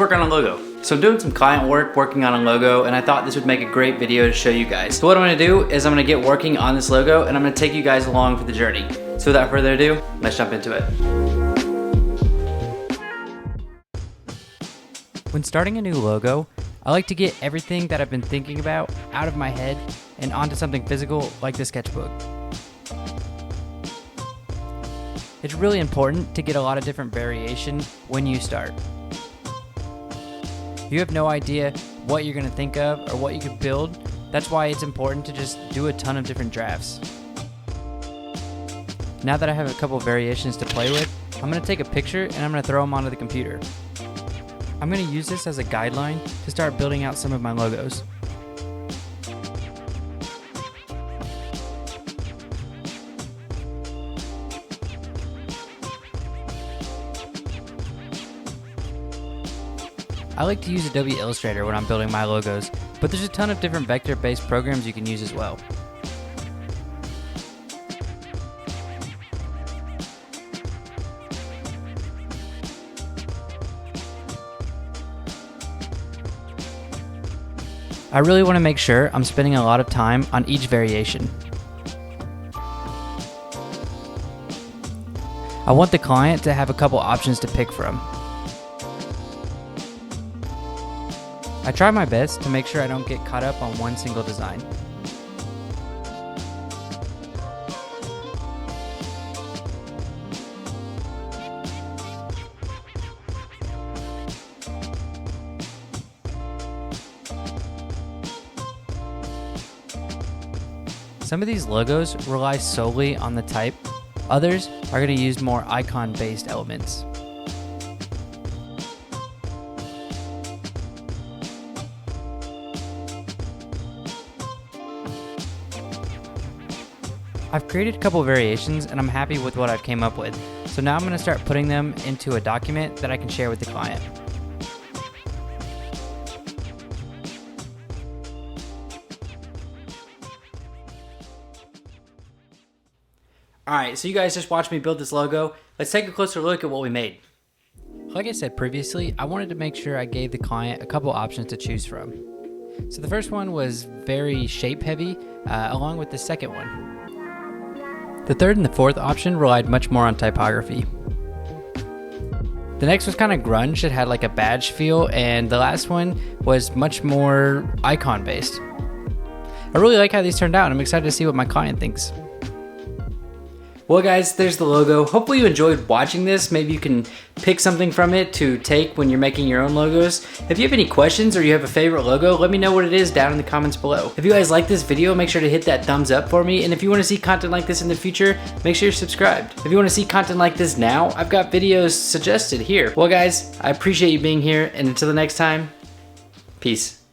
work on a logo. So I'm doing some client work, working on a logo, and I thought this would make a great video to show you guys. So what I'm gonna do is I'm gonna get working on this logo and I'm gonna take you guys along for the journey. So without further ado, let's jump into it. When starting a new logo, I like to get everything that I've been thinking about out of my head and onto something physical like the sketchbook. It's really important to get a lot of different variation when you start. You have no idea what you're going to think of or what you could build. That's why it's important to just do a ton of different drafts. Now that I have a couple variations to play with, I'm going to take a picture and I'm going to throw them onto the computer. I'm going to use this as a guideline to start building out some of my logos. I like to use Adobe Illustrator when I'm building my logos, but there's a ton of different vector-based programs you can use as well. I really want to make sure I'm spending a lot of time on each variation. I want the client to have a couple options to pick from. I try my best to make sure I don't get caught up on one single design. Some of these logos rely solely on the type, others are going to use more icon-based elements. I've created a couple variations and I'm happy with what I've came up with. So now I'm going to start putting them into a document that I can share with the client. Alright, so you guys just watched me build this logo. Let's take a closer look at what we made. Like I said previously, I wanted to make sure I gave the client a couple options to choose from. So the first one was very shape heavy, along with the second one. The third and the fourth option relied much more on typography. The next was kind of grunge, it had like a badge feel, and the last one was much more icon based. I really like how these turned out and I'm excited to see what my client thinks. Well guys, there's the logo. Hopefully you enjoyed watching this. Maybe you can pick something from it to take when you're making your own logos. If you have any questions or you have a favorite logo, let me know what it is down in the comments below. If you guys like this video, make sure to hit that thumbs up for me. And if you want to see content like this in the future, make sure you're subscribed. If you want to see content like this now, I've got videos suggested here. Well guys, I appreciate you being here, and until the next time, peace.